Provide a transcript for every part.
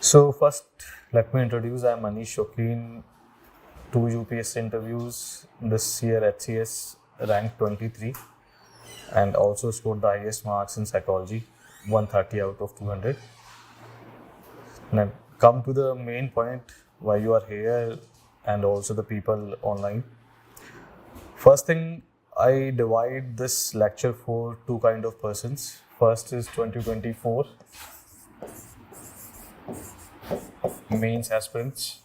So first, let me introduce. I'm Manish Shokeen. Two UPSC interviews this year. HCS ranked 23, and also scored the highest marks in psychology, 130 out of 200. Now, come to the main point why you are here, and also the people online. First thing, I divide this lecture for two kind of persons. First is 2024 mains aspirants.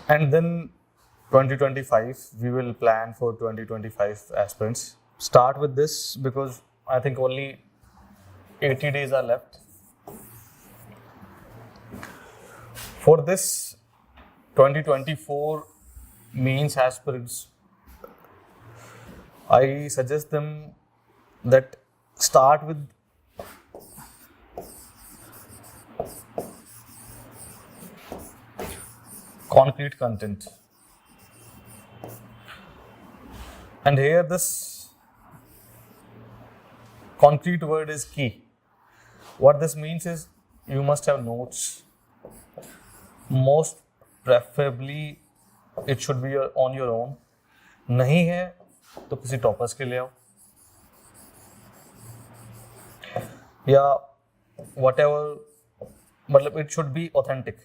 And then 2025, we will plan for 2025 aspirants. Start with this because I think only 80 days are left. For this 2024 mains aspirants, I suggest them that start with concrete content. And here this concrete word is key. What this means is you must have notes. Most preferably it should be on your own. नहीं है तो किसी toppers के ले आओ या whatever, मतलब it should be authentic.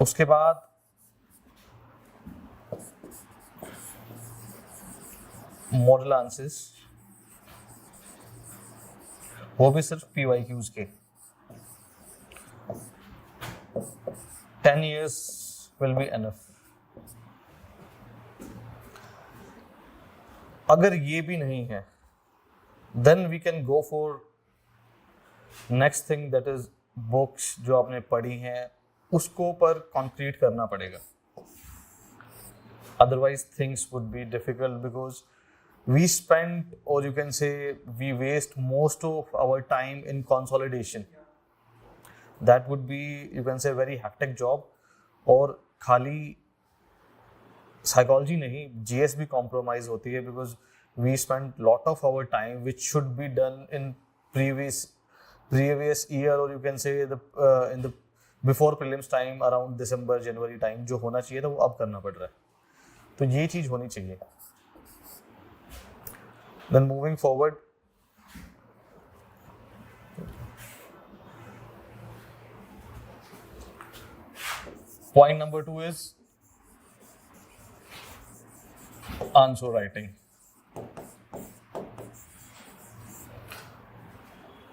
उसके बाद मॉडल आंसर्स, वो भी सिर्फ PYQs के. 10 years will be enough. अगर ये भी नहीं है, then we can go for next thing, that is books जो आपने पढ़ी हैं उसको पर concrete करना पड़ेगा. Otherwise things would be difficult because we spend, or you can say we waste most of our time in consolidation. That would be, you can say, very hectic job. और खाली psychology नहीं, GS भी compromise होती है because we spend lot of our time which should be done in previous year, or you can say the in the before prelims time, around December January time, जो होना चाहिए था वो अब करना पड़ रहा है. तो ये चीज होनी चाहिए. Then moving forward, point number 2 is answer writing.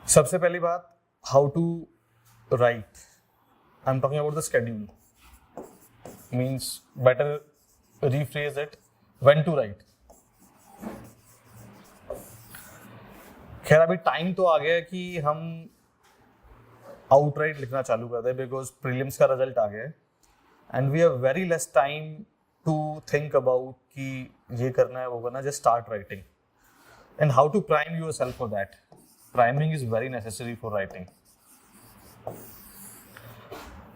सबसे पहली बात, how to write. I'm talking about the schedule. Means better rephrase it, when to write. खैर अभी टाइम तो आ गया है कि हम आउटराइट लिखना चालू कर दें बिकॉज प्रीलिम्स का रिजल्ट आ गया है and we have very less time to think about कि ये करना है वो करना है. Just start writing. And how to prime yourself for that. Priming is very necessary for writing.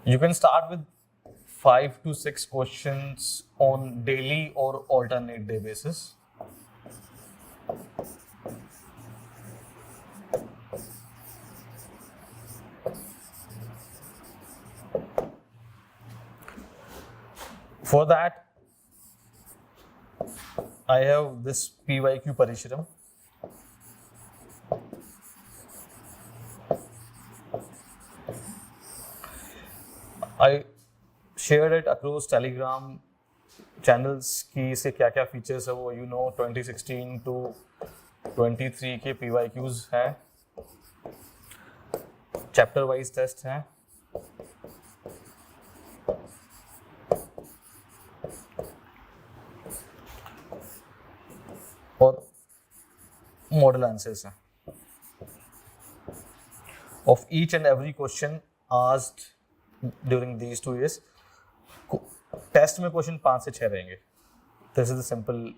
You can start with 5 to 6 questions on daily or alternate day basis. For that, I have this PYQ Parishram. I shared it across Telegram channels कि इससे क्या क्या features है वो 2016 to 23 के PYQs हैं, chapter wise test हैं, और मॉडल आंसर्स हैं of each and every question asked during these 2 years. Test में क्वेश्चन 5 से 6 रहेंगे. This is the simple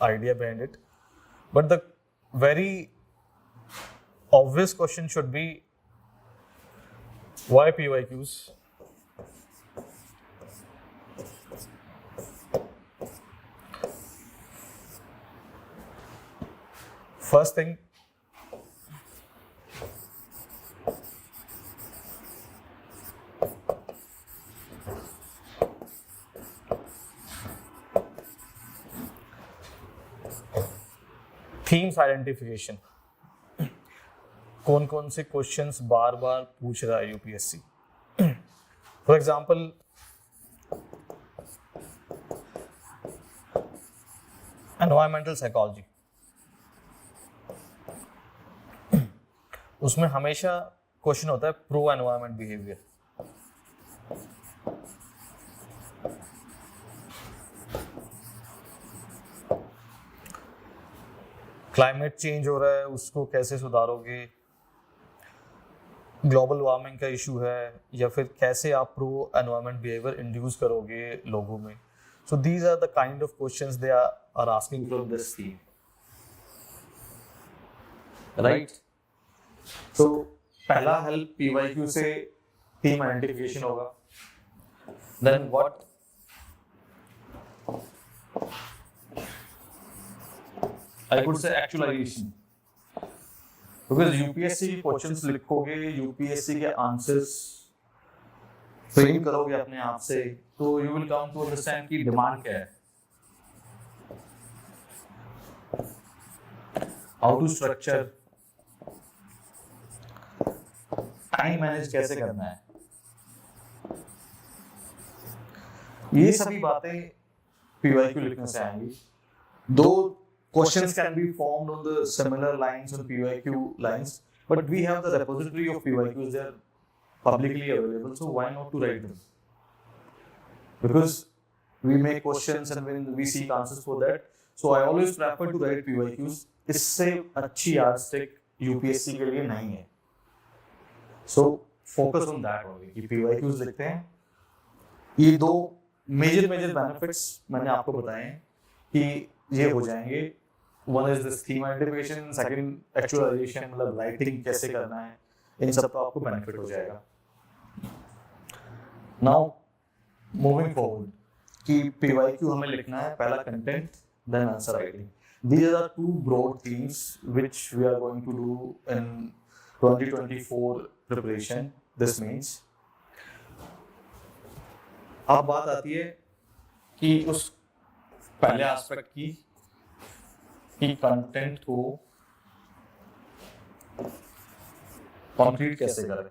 idea behind it. But the very obvious question should be why PYQs? First thing, themes identification. कौन कौन से questions बार बार पूछ रहा है UPSC. For example, environmental psychology, उसमें हमेशा क्वेश्चन होता है pro environment behaviour. Climate change हो रहा है, उसको कैसे सुधारोगे, ग्लोबल वार्मिंग का इशू है, या फिर कैसे आप प्रो एनवायरमेंट बिहेवियर इंड्यूस करोगे लोगों में. So these are the kind of questions they are asking from this theme, right. सो पहला हेल्प पीवाईक्यू से थीम आइडेंटिफिकेशन होगा. Then what I could say actualization, because UPSC के क्वेश्चंस लिखोगे, UPSC के आंसर्स फ्रेम करोगे अपने आप से, तो you will come to understand की डिमांड क्या है, how to structure, time manage कैसे करना है. ये सभी बातें पीवाईक्यू लिखने से आएंगी. दो questions can be formed on the similar lines on PYQ lines, but we have the repository of PYQs, they are publicly available, so why not to write them? Because we make questions and when we seek answers for that, so I always prefer to write PYQs. इससे अच्छी yardstick UPSC के लिए नहीं है. So focus on that only कि PYQs लिखते हैं. ये दो major benefits मैंने आपको बताए हैं कि ये हो जाएंगे. One is this theme identification, second actualization, मतलब writing कैसे करना है, इन सब का आपको benefit हो जाएगा. Now moving forward कि PYQ हमें लिखना है, पहला content, then answer writing. These are two broad themes which we are going to do in 2024 preparation. This means अब बात आती है कि उस पहले एस्पेक्ट की कि कंटेंट को कंक्रीट कैसे करें.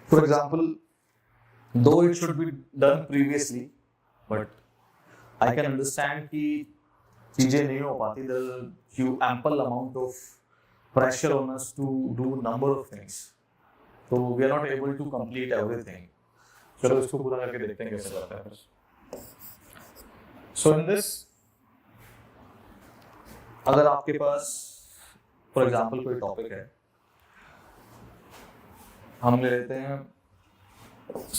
For example, though it should be done previously, but I can understand कि चीजें नहीं हो पाती. There is ample amount of pressure on us to do number of things. So we are not able to complete everything. चलो इसको पूरा करके देखते हैं कैसे करते हैं. So in this, अगर आपके पास for example कोई टॉपिक है, हम ले लेते हैं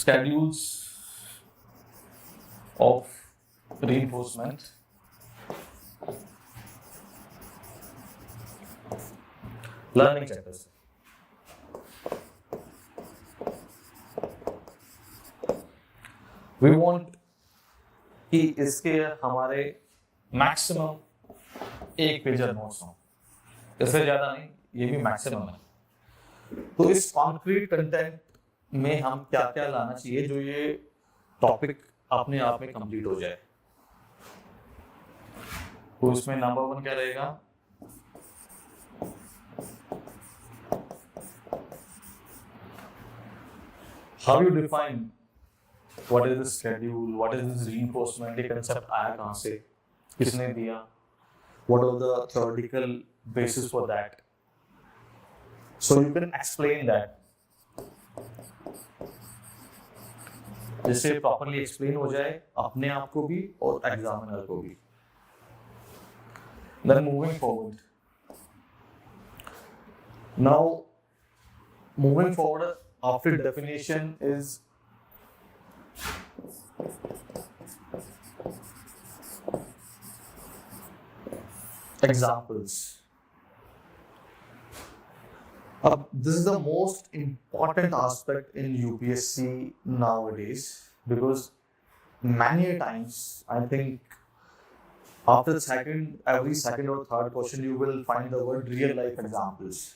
schedules of reinforcement, learning chapters. We want कि इसके हमारे मैक्सिमम एक पेजर नोट्स हो, इससे ज्यादा नहीं, ये भी मैक्सिमम है. तो इस कॉन्क्रीट कंटेंट में हम क्या क्या लाना चाहिए जो ये टॉपिक अपने आप में कंप्लीट हो जाए. तो इसमें नंबर 1 क्या रहेगा, how you define what is the schedule, what is this reinforcement, ये concept आया कहाँ से, किसने दिया, what are the theoretical basis for that. So you can explain that. जिससे properly explain हो जाए अपने आप को भी और examiner को भी. Then moving forward. Now, moving forward after definition is examples. This is the most important aspect in UPSC nowadays, because many times I think after every second or third question, you will find the word real life examples.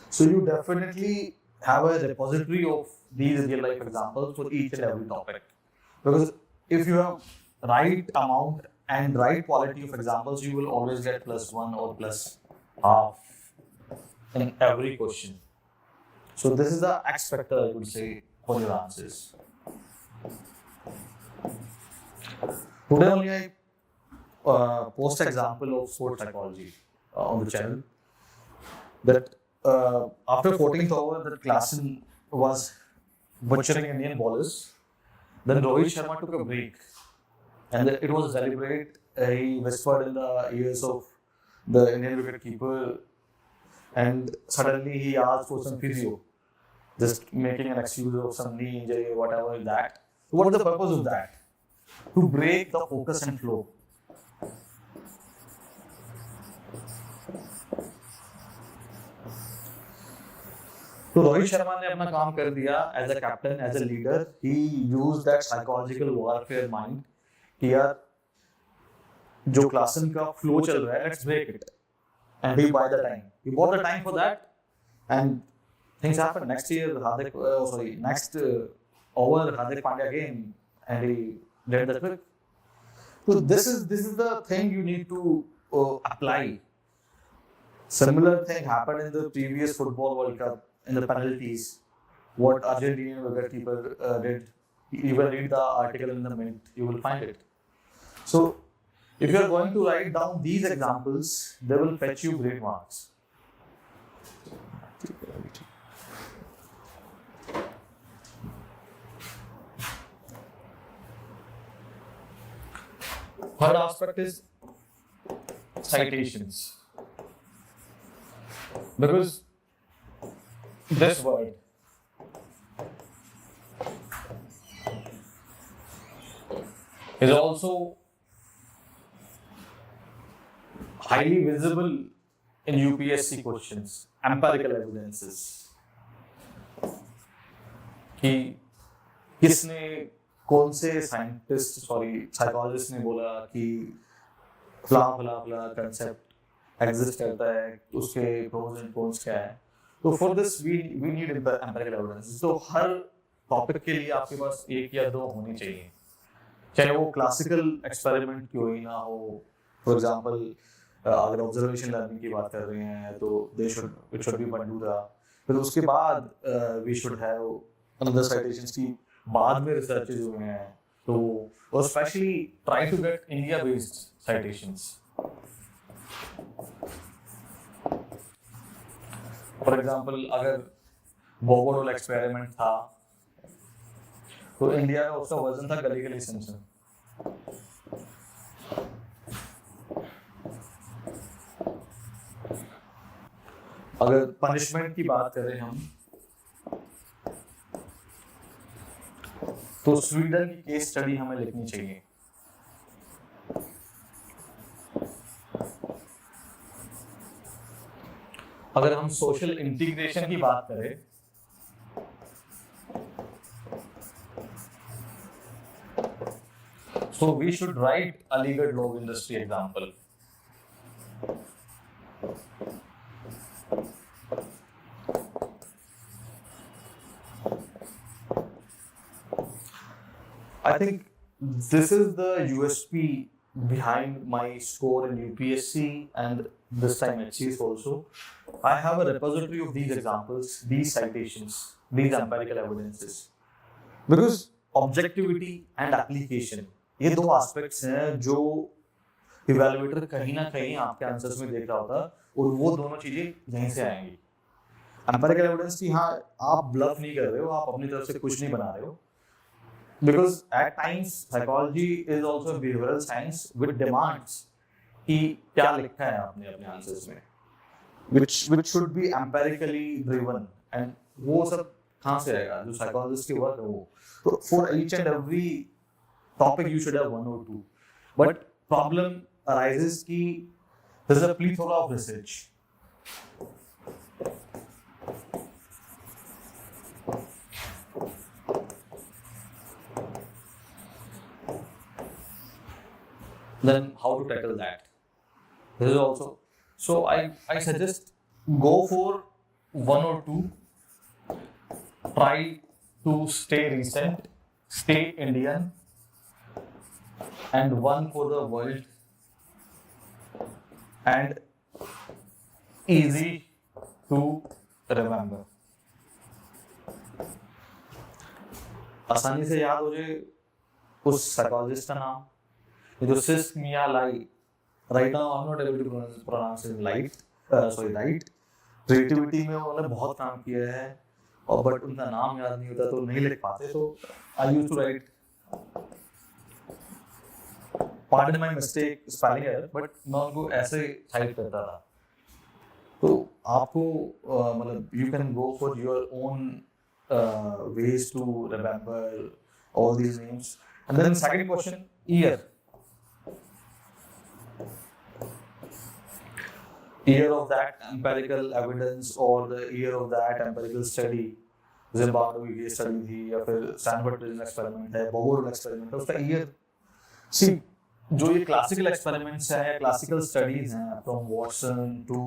So you definitely have a repository of these real life examples for each and every topic. Because if you have right amount and right quality of examples, you will always get +1 or +half in every question. So this is the X factor, I would say, for your answers. Today only I post example of sports psychology on the channel. That after 14th over, that Klassen was butchering Indian bowlers. Then Rohit Sharma took a break, and it was deliberate. He whispered in the ears of the Indian wicket keeper, and suddenly he asked for some physio, just making an excuse of some knee injury or whatever is that. So what is the purpose of that? To break the focus and flow. तो रोहित शर्मा ने अपना काम कर दिया as a captain, as a leader. He used that psychological warfare mind कि यार जो क्लासन का फ्लो चल रहा है, let's break it. And he by the time, he bought the time for that, and things happen. Next year, next over, Hardik Pandya came and he did the trick. So this is the thing you need to apply. Similar thing happened in the previous Football World Cup in the penalties. What Argentinian wicketkeeper did. You will read the article in the Mint. You will find it. So if you are going to write down these examples, they will fetch you great marks. Third aspect is citations. Because this word is also highly visible in UPSC questions. Empirical evidences. कि किसने, कौन से psychologist ने बोला कि फला concept exist करता है, उसके प्रोज एंड कॉन्स क्या है. तो for this we need empirical evidence. तो हर टॉपिक के लिए आपके पास 1 या 2 होनी चाहिए, चाहे वो क्लासिकल एक्सपेरिमेंट क्यों ही ना हो. फॉर एग्जांपल अगर ऑब्जर्वेशन लर्निंग की बात कर रहे हैं तो इट शुड बी बंडूरा. फिर उसके बाद we should have another citations की बाद में रिसर्चेस हुए हैं, तो और specially try to get India based citations. For example अगर बोगोडोल एक्सपेरिमेंट था तो इंडिया का उसका वर्जन था गली गली सिम्पसन. अगर पनिशमेंट की बात करें हम, तो स्वीडन की केस स्टडी हमें लिखनी चाहिए. अगर हम सोशल इंटीग्रेशन की बात करें, so we should write Aligarh log industry example. I think this is the USP behind my score in UPSC and this time HCS also. I have a repository of these examples, these citations, these empirical evidences. Because objectivity and application, ये 2 aspects हैं जो evaluator कहीं ना कहीं आपके answers में देख रहा होता, और वो दोनों चीजें यहीं से आएंगी. empirical evidence की हाँ आप bluff नहीं कर रहे हो, आप अपनी तरफ से कुछ नहीं बना रहे हो. Because at times psychology is also a behavioral science which demands कि क्या लिखा है आपने अपने आंसर्स में, which should be empirically driven, and वो सब कहाँ से आएगा, जो साइकोलॉजिस्ट की वर्क है वो. तो for each and every topic you should have 1 or 2, but problem arises कि there is a plethora of research. then how to tackle that? This is also, so I suggest go for one or two. Try to stay recent, stay Indian, and one for the world, and easy to remember. आसानी से याद हो जाए उस psychologist का नाम, ये जो Csikszentmihalyi, right now I am not able to pronounce it right. Creativity में उन्होंने बहुत काम किया है, और बट उनका नाम याद नहीं होता तो नहीं लिख पाते, तो I used to write, pardon my mistake spelling error, but मैं उनको ऐसे टाइप करता था। तो आपको मतलब you can go for your own ways to remember all these names. And then second question, year of that empirical evidence or the year of that empirical study, Zimbabwe case study थी या फिर Stanford prison experiment है, Bogood experiment है, उसका year, see जो ये classical experiments हैं, classical studies हैं from Watson to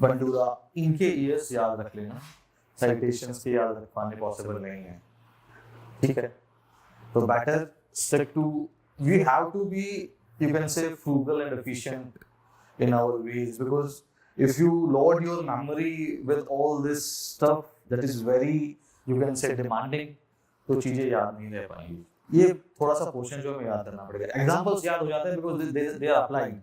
Bandura, इनके years याद रख लेना, citations के याद रख पाने possible नहीं है, ठीक है? तो better stick to, we have to be, you can say, frugal and efficient in our ways, because if you load your memory with all this stuff that is very, you can say, demanding, तो चीजें याद नहीं रह पाएंगी। ये थोड़ा सा portion जो हमें याद करना पड़ेगा। एग्जांपल्स याद हो जाते हैं because they are applied.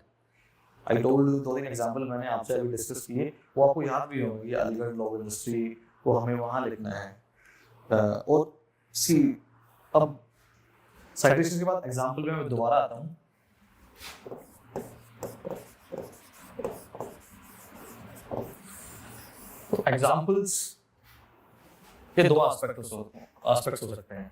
I told you 2-3 example मैंने आपसे अभी डिस्कस किए, वो आपको याद भी होंगे। ये अलीगढ़ लॉ इंडस्ट्री, वो हमें वहाँ लिखना है। और सी अब साइटेशन के बाद एग्जांपल में मैं दोबारा आता हूँ। एग्जांपल्स के दो एस्पेक्ट्स हो सकते हैं।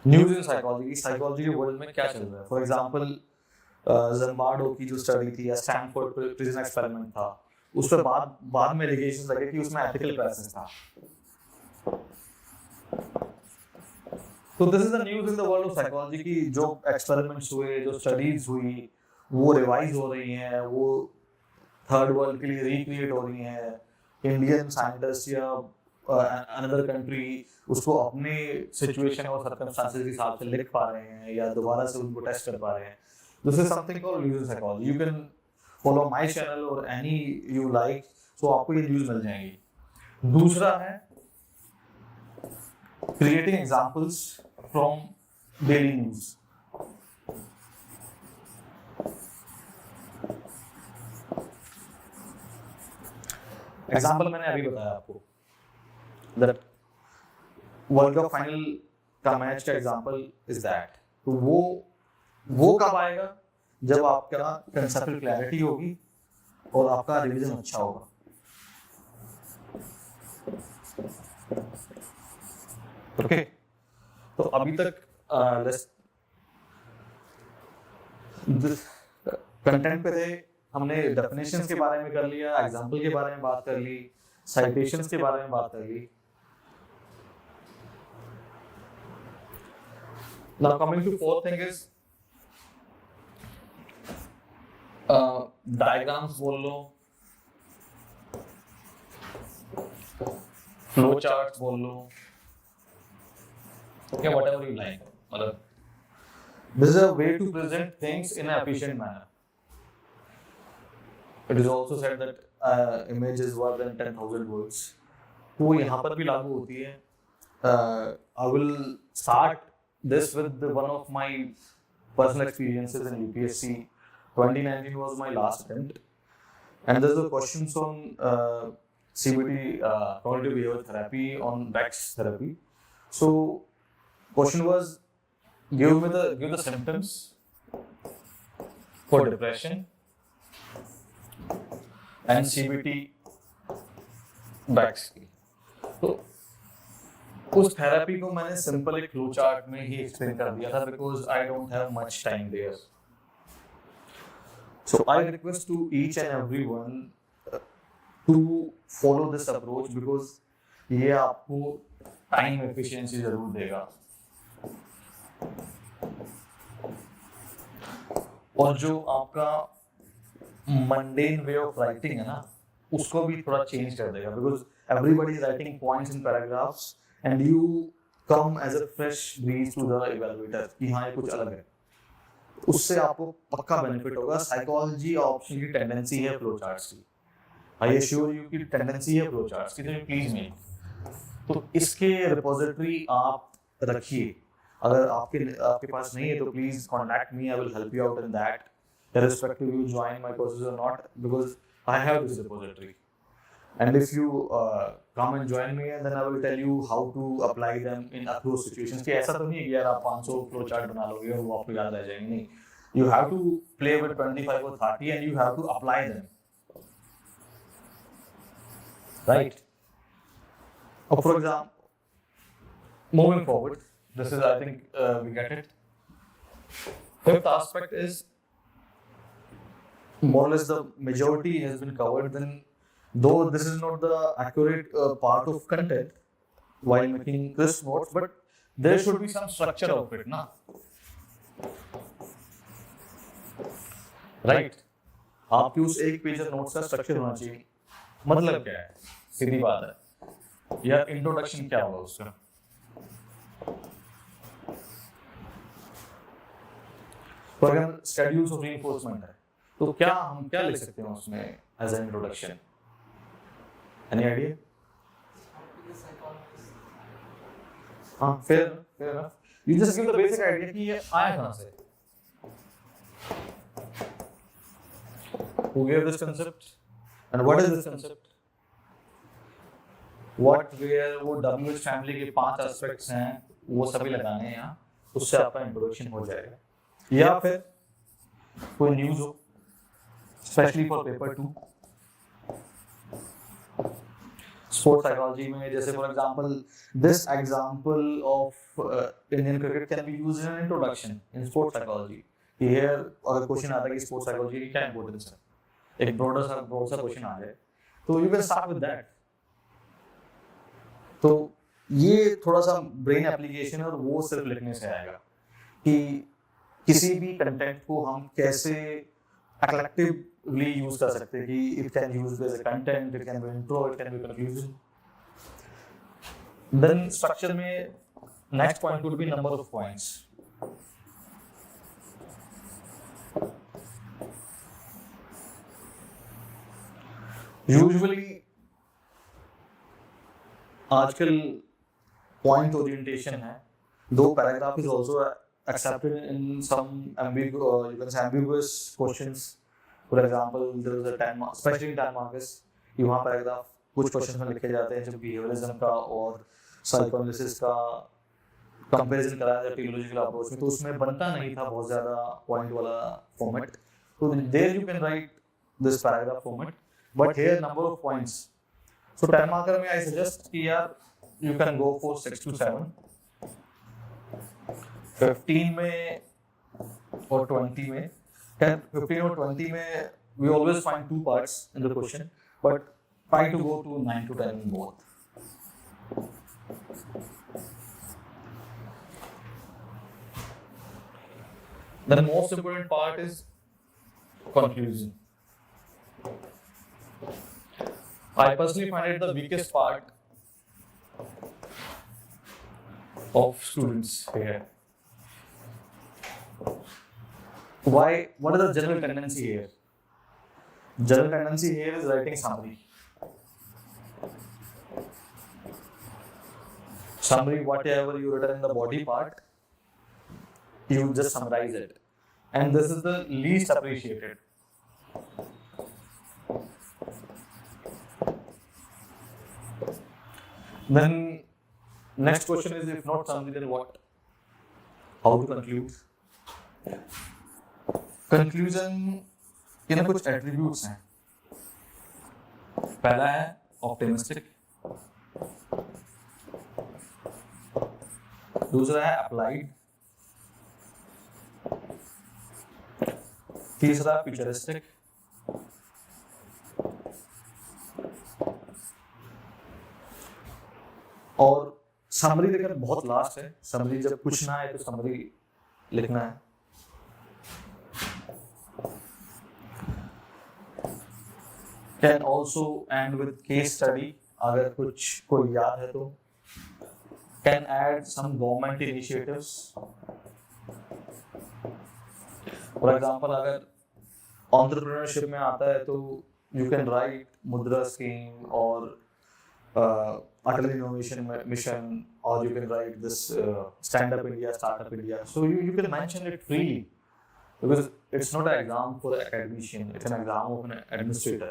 न्यूज़ इन साइकोलॉजी के वर्ल्ड में क्या चल रहा है? फॉर एग्जांपल ज़िम्बार्डो की जो स्टडी थी या स्टैनफोर्ड प्रिजन एक्सपेरिमेंट था, उस पर बाद में एलिगेशंस लगे कि उसमें एथिकल क्राइसिस था। तो this is the news in the world of psychology की जो एक्सपेरिमेंट्स हुए, जो स्टडीज हुई, वो रिवाइज हो रही हैं, वो थर्ड वर्ल्ड के लिए रिक्रिएट हो रही हैं। इंडियन साइंटिस्ट या अनदर कंट्री उसको अपने सिचुएशन और सर्कमस्टेंसेस के हिसाब से लिख पा रहे हैं या दोबारा से उनको टेस्ट कर पा रहे हैं। This is something called news in psychology. You can follow my channel और एनी यू लाइक, सो आपको ये न्यूज़ मिल जाएंगी। दूसरा है creating examples from daily news. Example मैंने अभी बताया आपको, दैट वर्ल्ड कप फाइनल का मैच का एग्जांपल इज दैट। तो वो कब आएगा? जब आपका कंसेप्चुअल क्लैरिटी होगी और आपका रिवीजन अच्छा होगा। ओके, तो अभी तक कंटेंट पे थे, हमने डेफिनेशंस के बारे में कर लिया, एग्जांपल के बारे में बात कर ली, साइटेशंस के बारे में बात कर ली। Now coming to fourth thing is diagrams बोल लो, flow charts बोल लो, okay, whatever you like. मतलब this is a way to present things in an efficient manner. It is also said that image is worth than 10,000 words. वो यहाँ पर भी लागू होती है। I will start this with one of my personal experiences in UPSC. 2019 was my last attempt, and there's a questions on CBT, cognitive behavioral therapy, on Beck's therapy. So, question was, give the symptoms for depression, and CBT Beck's की। तो उस therapy को मैंने simple एक flow chart में ही explain कर दिया था because I don't have much time there. So I request to each and everyone to follow this approach because ये आपको टाइम एफिशिएंसी जरूर देगा। और जो आपका मंडेन वे ऑफ राइटिंग है ना, उसको भी थोड़ा चेंज कर देगा because everybody is writing points in paragraphs and you come as a fresh breeze to the evaluator कि हाँ ये कुछ अलग है। उससे आपको पक्का बेनिफिट होगा। साइकोलॉजी ऑप्शन की टेंडेंसी है फ्लो चार्ट्स की, आई एश्योर यू की टेंडेंसी है फ्लो चार्ट्स की, तो प्लीज मेक। तो इसके रिपोजिटरी आप रखिए। अगर आपके पास नहीं है तो please contact me, I will help you out in that irrespective you join my courses or not because I have this repository and if you come and join me and then I will tell you how to apply them in close situations। कि ऐसा तो नहीं है कि यार आप 500 flow chart बना लोगे और वो आपको याद रह जाएंगे, नहीं। You have to play with 25 or 30 and you have to apply them, right? For example, moving forward, this is I think we get it. Fifth aspect is more or less the majority has been covered. Then though this is not the accurate part of content while making this notes, but there should be some structure of it na, right? आपके उस एक page notes का structure होना चाहिए। मतलब क्या है, सीधी बात है यार, इंट्रोडक्शन क्या होगा उसका। For example schedules of reinforcement है, तो क्या हम क्या लिख सकते हैं उसमें as an introduction? Any idea? हाँ, fair enough. You just give the basic idea कि ये आया कहाँ से? Who gave this concept? And what is this concept? What, where, वो WH family के 5 aspects हैं, वो सभी लगाने हैं यहाँ, उससे आपका इंट्रोडक्शन हो जाएगा। या फिर कोई न्यूज़ हो, especially for paper 2, sports psychology में, जैसे for example this example of Indian cricket can be used in an introduction in sports psychology। Here अगर क्वेश्चन आता है कि स्पोर्ट्स साइकोलॉजी की क्या इंपॉर्टेंस है, एक ब्रॉड सा क्वेश्चन आ जाए तो you can start with that. तो ये थोड़ा सा ब्रेन एप्लीकेशन और वो सिर्फ लिखने से आएगा कि किसी भी कंटेंट को हम कैसे एक्टिवली यूज कर सकते हैं कि it can use as a content, it can be intro, it can be conclusion. Then structure में next point would be number of points. Usually आजकल पॉइंट ओरिएंटेशन है, दो paragraph is also accepted in some you can say ambiguous questions। For example, there is a 10 mark, especially in 10 markers, वहाँ paragraph कुछ questions में लिखे जाते हैं जो बिहेवियरिज्म का और साइकोएनालिसिस का कंपैरिजन कराया जाता है टियोलॉजिकल अप्रोच में, तो उसमें बनता नहीं था बहुत ज़्यादा पॉइंट वाला फॉर्मेट। तो there you can write this paragraph format, but here number of points. So 10 marker में आई सजेस्ट कि यार you can go for 6 to 7। 15 में और 20 में, 15 और 20 में we always find 2 parts in the question, but try to go to 9 to 10 in both। The most important part is conclusion। I personally find it the weakest part of students here। Why? What is the general tendency here? General tendency here is writing summary. Summary, whatever you written in the body part, you just summarize it, and this is the least appreciated। Then next question is, if not summary, then what? How to conclude? Conclusion के ना कुछ attributes हैं। पहला है optimistic, दूसरा है applied, तीसरा futuristic, और समरी देखकर बहुत लास्ट है। समरी जब कुछ ना है तो समरी लिखना है। Can also end with case study, अगर कुछ कोई याद है तो। Can add some government initiatives, for example अगर एंटरप्रेन्योरशिप में आता है तो you can write Mudra scheme और Atal Innovation Mission, or you can write this Stand Up India, Startup India. So you can mention it freely because it's not an exam for an academician, it's an exam of an administrator.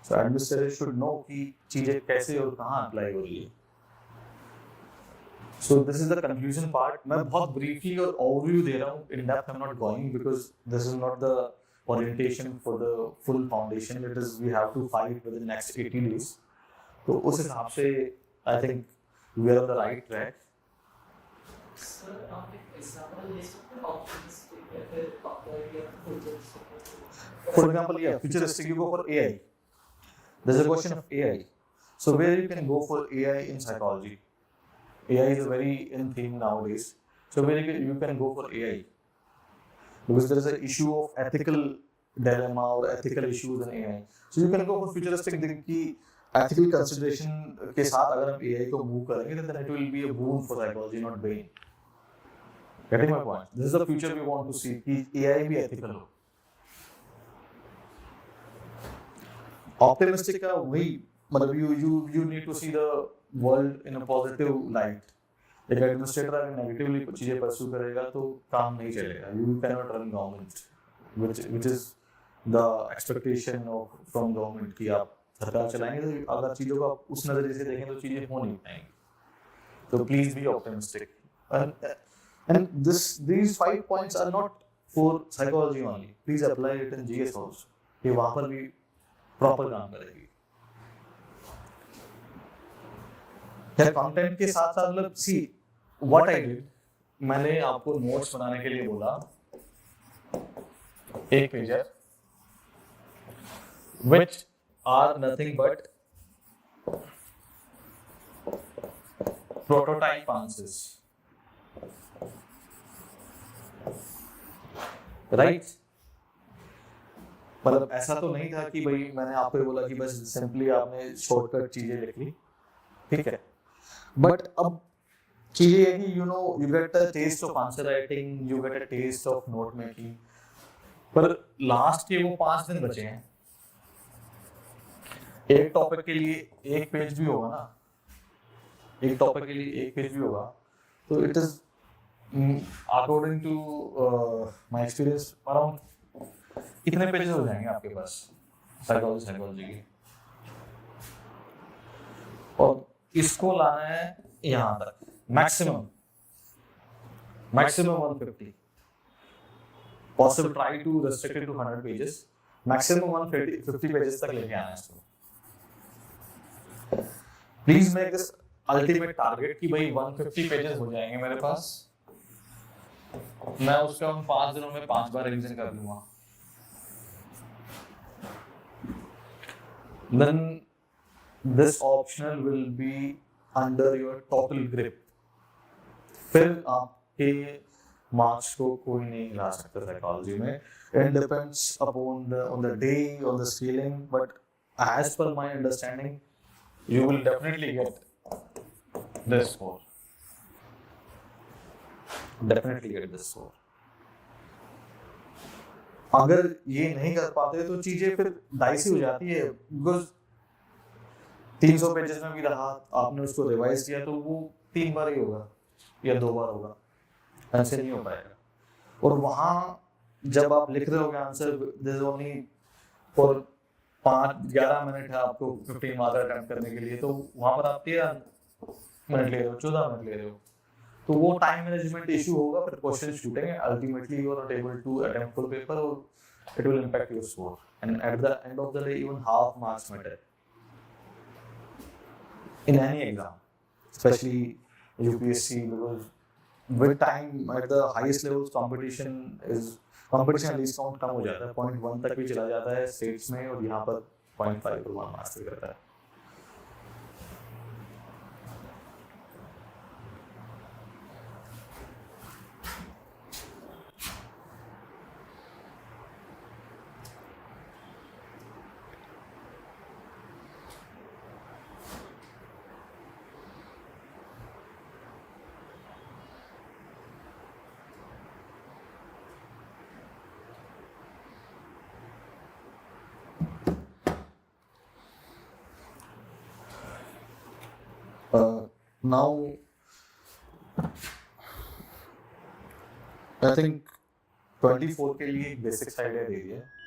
So administrator should know कि चीजें कैसे और कहाँ apply हो रही है. So this is the conclusion part. मैं बहुत briefly और overview दे रहा हूँ, in depth I'm not going because this is not the orientation for the full foundation. It is we have to fight within the next 80 days. तो उस हिसाब से I think we are on the right track. Sir, आप एक example ले सकते हैं optimistic या फिर applied या futuristic? For example, yeah, futuristic you go for AI. There's a question of AI. So where you can go for AI in psychology? AI is a very in thing nowadays. So where you can go for AI? Because there is an issue of ethical dilemma or ethical issues in AI. So you can go for futuristic कि ethical consideration के साथ अगर हम AI को move करेंगे then it will be a boon for psychology, not bane. Getting my point? This is the future we want to see कि AI भी ethical हो. Optimistic का वही मतलब you need to see the world in a positive light. एक administrator अगर negatively चीजें pursue करेगा तो काम नहीं चलेगा. You cannot run government, which is the expectation from government कि आप सरकार चलाएंगे तो अगर चीजों को आप उस नजरिए से देखें तो चीजें हो नहीं पाएंगी. तो please be optimistic and these 5 points are not for psychology only. Please apply it in GS also. ये वहां पर भी प्रॉपर काम करेगी. यार कंटेंट के साथ साथ मतलब सी व्हाट आई डिड, मैंने आपको नोट्स बनाने के लिए बोला एक pager which are nothing but prototype answers, right? मतलब ऐसा तो नहीं था कि भाई मैंने आपको बोला कि बस सिंपली आपने शॉर्टकट चीजें लिख ली, ठीक है? बट अब चीजें है कि you get a taste of answer writing, you get a taste of note making, पर लास्ट के वो 5 दिन बचे हैं. एक टॉपिक के लिए एक पेज भी होगा ना, एक टॉपिक के लिए एक पेज भी होगा, तो it is according to my experience around कितने पेजेस हो जाएंगे आपके पास साइकोलॉजी के, और इसको लाना है यहाँ तक maximum 150. Possible try to restrict it to 100 pages, maximum 150 pages तक लेके आना है इसको. Please make this ultimate target कि भाई 150 पेजेस हो जाएंगे मेरे पास, मैं उसका 5 दिनों में 5 बार रिवीजन कर लूंगा. Then this optional will be under your total grip. फिर आपके मार्क्स को कोई नहीं हिला सकता साइकोलॉजी में. It depends upon the day, on the scaling, but as per my understanding, you will definitely get this score. Definitely get this score. अगर ये नहीं कर पाते तो चीजें फिर डाइसी हो जाती है, बिकॉज 300 पेजेस में भी रहा, आपने उसको रिवाइज किया तो वो 3 बार ही होगा या 2 बार होगा, ऐसे नहीं हो पाएगा. और वहां जब आप लिख रहे होगे answer, this only for 5-11 minute है आपको 15 मार्क अटेम्प्ट करने के लिए, तो वहां पर आप 13 मिनट ले रहे हो, 14 मिनट ले रहे हो, तो वो टाइम मैनेजमेंट इशू होगा, फिर क्वेश्चन छूटेंगे, ultimately you are not able to attempt full paper और it will impact your score, and at the end of the day even half marks matter. in any exam, especially UPSC, because with time at the highest levels competition at least count कम हो जाता है, 0.1 तक भी चला जाता है states में, और यहाँ पर 0.5 को मास्टर करता है. Now, I think 24 के लिए एक बेसिक्स आइडिया दे दिया है.